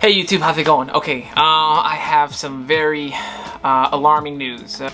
Hey YouTube, how's it going? Okay, I have some very alarming news. A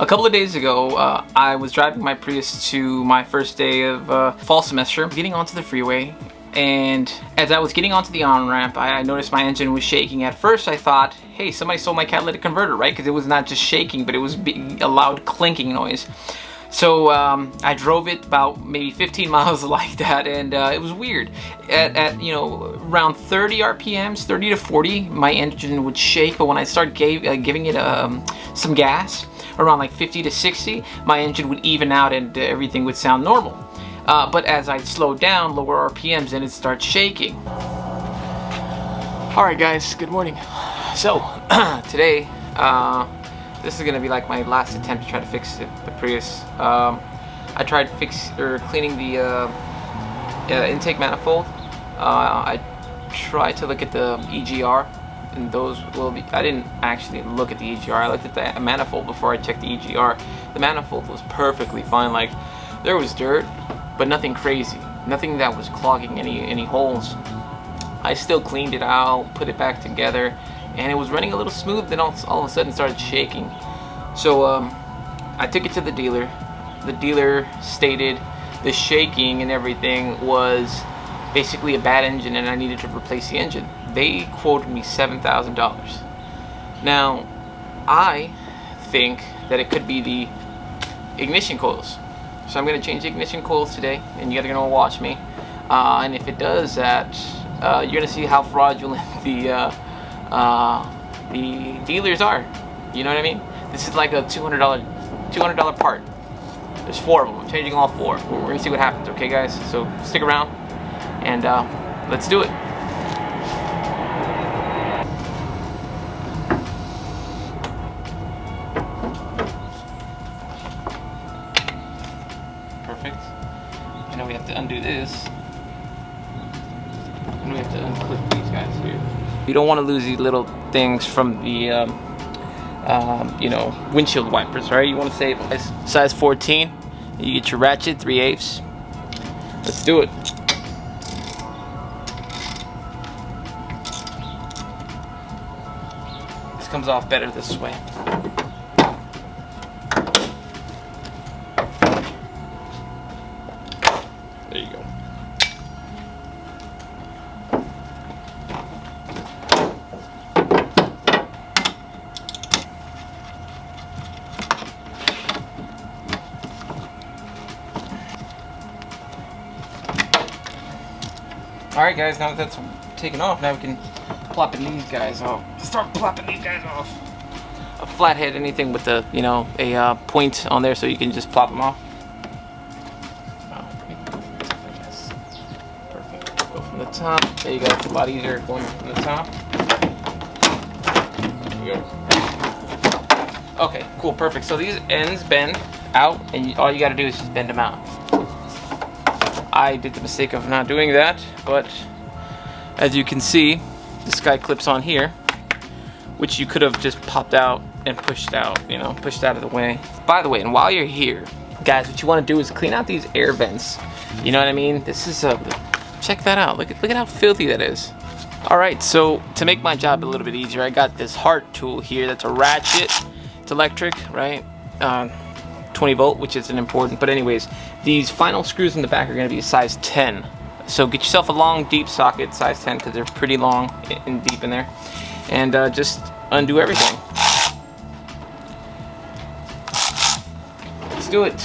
couple of days ago, I was driving my Prius to my first day of fall semester, getting onto the freeway, and as I was getting onto the on-ramp, I noticed my engine was shaking. At first I thought, hey, somebody stole my catalytic converter, right? Because it was not just shaking, but it was a loud clinking noise. So I drove it about maybe 15 miles like that, and it was weird. At you know, around 30 RPMs, 30 to 40, my engine would shake. But when I started giving it some gas, around like 50 to 60, my engine would even out and everything would sound normal. But as I slowed down, lower RPMs, then it starts shaking. All right, guys. Good morning. So today. This is gonna be like my last attempt to try to fix the Prius. I tried cleaning the intake manifold. I tried to look at the EGR, and those will be. I didn't actually look at the EGR. I looked at the manifold before I checked the EGR. The manifold was perfectly fine. Like, there was dirt, but nothing crazy. Nothing that was clogging any holes. I still cleaned it out, put it back together, and it was running a little smooth. Then all of a sudden it started shaking. So I took it to the dealer. The dealer stated the shaking and everything was basically a bad engine and I needed to replace the engine. They quoted me $7,000. Now I think that it could be the ignition coils. So I'm going to change the ignition coils today, and you guys are going to watch me. And if it does that, you're going to see how fraudulent the dealers are. You know what I mean? This is like a $200 part. There's 4 of them. I'm changing all 4. We're gonna see what happens. Okay, guys? So stick around and let's do it. Perfect. And now we have to undo this. And we have to unclip these guys here. You don't want to lose these little things from the you know, windshield wipers, right? You want to save size 14. You get your ratchet 3/8. Let's do it. This comes off better this way. There you go. Alright guys, now that that's taken off, now we can plop these guys off. Start plopping these guys off. A flathead, anything with a, you know, a point on there so you can just plop them off. Perfect. Go from the top. There you go, it's a lot easier going from the top. There you go. Okay, cool, perfect. So these ends bend out, and all you gotta do is just bend them out. I did the mistake of not doing that, but as you can see, this guy clips on here, which you could have just popped out and pushed out, you know, pushed out of the way. By the way, and while you're here, guys, what you want to do is clean out these air vents. You know what I mean? This is check that out. Look at how filthy that is. All right, so to make my job a little bit easier, I got this heart tool here. That's a ratchet. It's electric, right? 20 volt, which isn't important, but anyways, these final screws in the back are going to be a size 10. So get yourself a long, deep socket, size 10, because they're pretty long and deep in there, and just undo everything. Let's do it.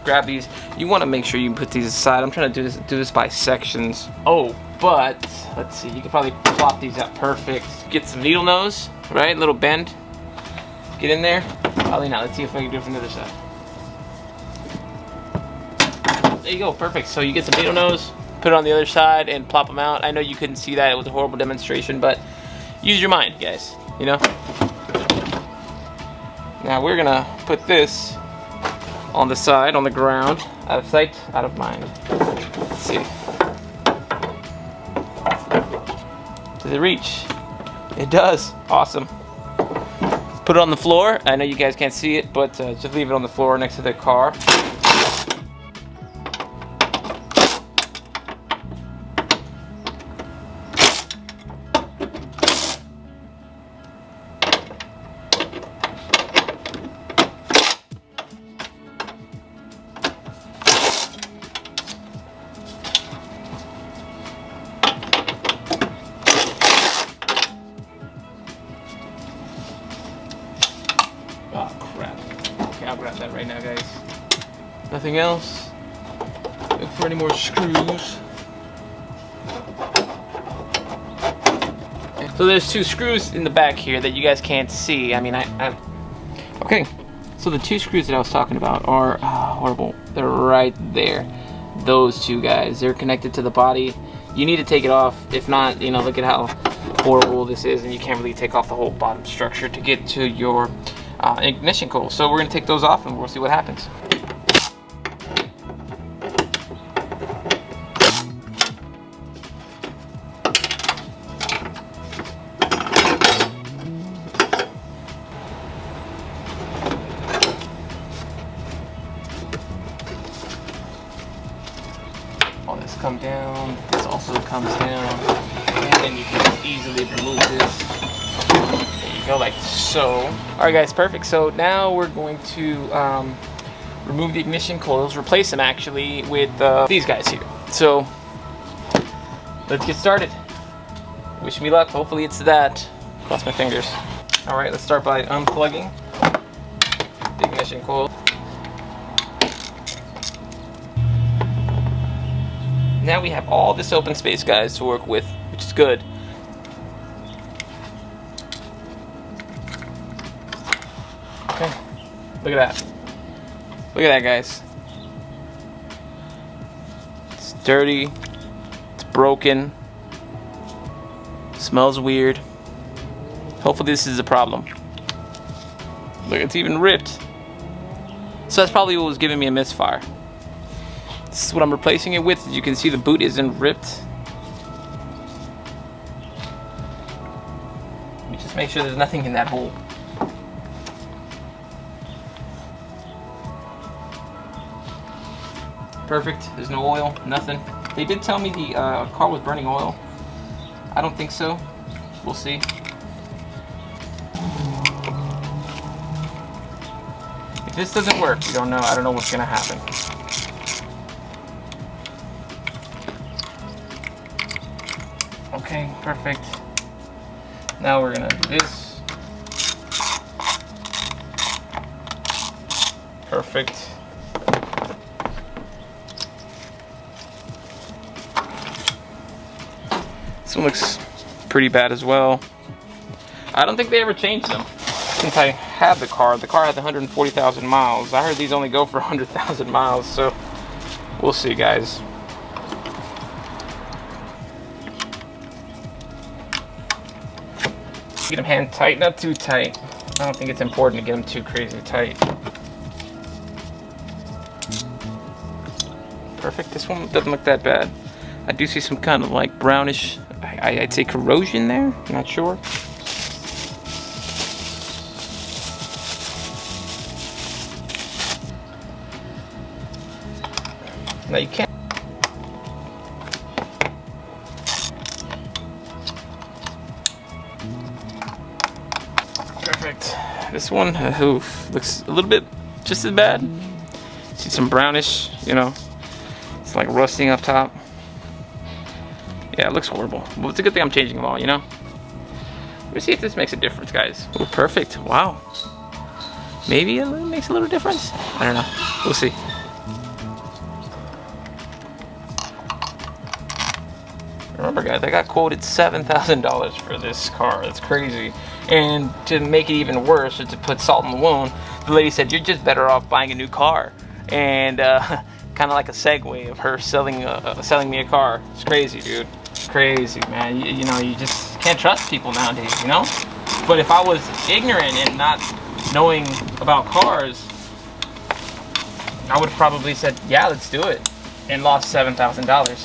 Grab these. You want to make sure you put these aside. I'm trying to do this by sections. Oh, but let's see. You can probably plop these out perfect. Get some needle nose, right? Little bend. Get in there. Probably not. Let's see if I can do it from the other side. There you go. Perfect. So you get some needle nose. put it on the other side and plop them out. I know you couldn't see that, it was a horrible demonstration, but use your mind, guys, you know? Now we're gonna put this on the side, on the ground, out of sight, out of mind. Let's see. Does it reach? It does. Awesome. Put it on the floor. I know you guys can't see it, but just leave it on the floor next to the car. Oh crap. Okay, I'll grab that right now, guys. Nothing else. Look for any more screws. So there's 2 screws in the back here that you guys can't see. I mean, okay. So the 2 screws that I was talking about are horrible. They're right there. Those 2 guys. They're connected to the body. You need to take it off. If not, you know, look at how horrible this is, and you can't really take off the whole bottom structure to get to your ignition coil. So we're going to take those off and we'll see what happens. All this comes down, this also comes down, and then you can easily remove this. There you go, like so. Alright guys, perfect. So now we're going to remove the ignition coils, replace them actually with these guys here. So let's get started. Wish me luck, hopefully it's that. Cross my fingers. Alright, let's start by unplugging the ignition coil. Now we have all this open space, guys, to work with, which is good. Okay, look at that. Look at that, guys. It's dirty, it's broken, smells weird. Hopefully this is a problem. Look, it's even ripped. So that's probably what was giving me a misfire. This is what I'm replacing it with. As you can see, the boot isn't ripped. Let me just make sure there's nothing in that hole. Perfect. There's no oil, nothing. They did tell me the car was burning oil. I don't think so. We'll see. If this doesn't work, I don't know what's gonna happen. Okay, perfect. Now we're gonna do this. Perfect. This one looks pretty bad as well. I don't think they ever changed them since I had the car. The car had 140,000 miles. I heard these only go for 100,000 miles, so we'll see, guys. Get them hand tight, not too tight. I don't think it's important to get them too crazy tight. Perfect, this one doesn't look that bad. I do see some kind of like brownish, I'd say corrosion there, I'm not sure. Now you can't. Perfect. This one looks a little bit just as bad. See some brownish, you know, it's like rusting up top. Yeah, it looks horrible. Well, it's a good thing I'm changing them all, you know. Let's see if this makes a difference, guys. Oh, perfect. Wow. Maybe it makes a little difference. I don't know. We'll see. Remember, guys, I got quoted $7,000 for this car. That's crazy. And to make it even worse, or to put salt in the wound, the lady said, "You're just better off buying a new car." And kind of like a segue of her selling me a car. It's crazy, dude. It's crazy, man. You know, you just can't trust people nowadays, you know? But if I was ignorant and not knowing about cars, I would have probably said, yeah, let's do it, and lost $7,000.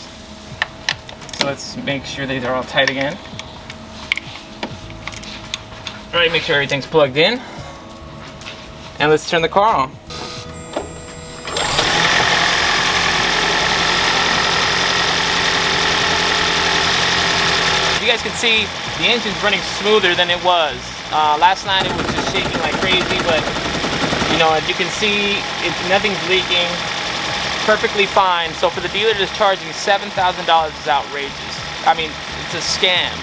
So let's make sure these are all tight again. All right, make sure everything's plugged in. And let's turn the car on. You guys can see the engine's running smoother than it was. Last night it was just shaking like crazy, but you know, as you can see, nothing's leaking. Perfectly fine. So for the dealer just charging $7,000 is outrageous. I mean, it's a scam.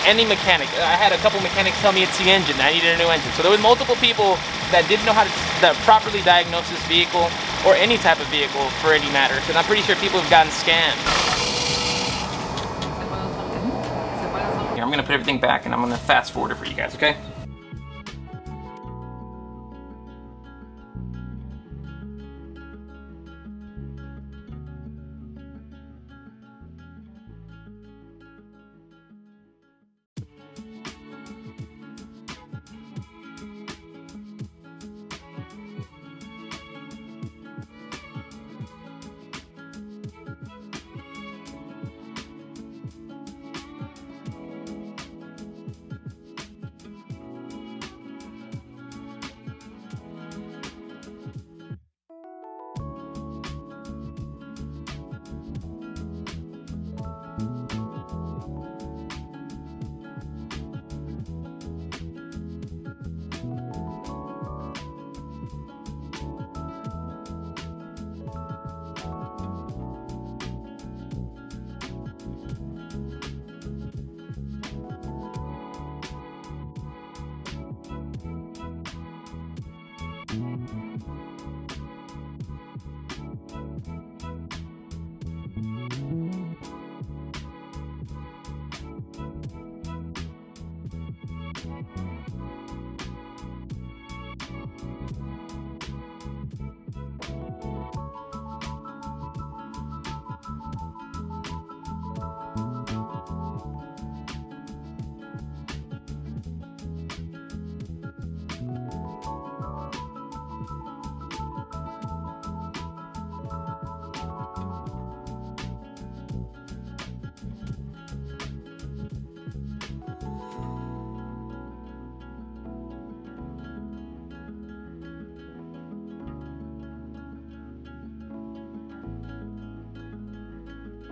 Any mechanic, I had a couple mechanics tell me it's the engine, I needed a new engine. So there were multiple people that didn't know how to properly diagnose this vehicle, or any type of vehicle for any matter, because I'm pretty sure people have gotten scammed. Here, I'm gonna put everything back and I'm gonna fast forward it for you guys, okay?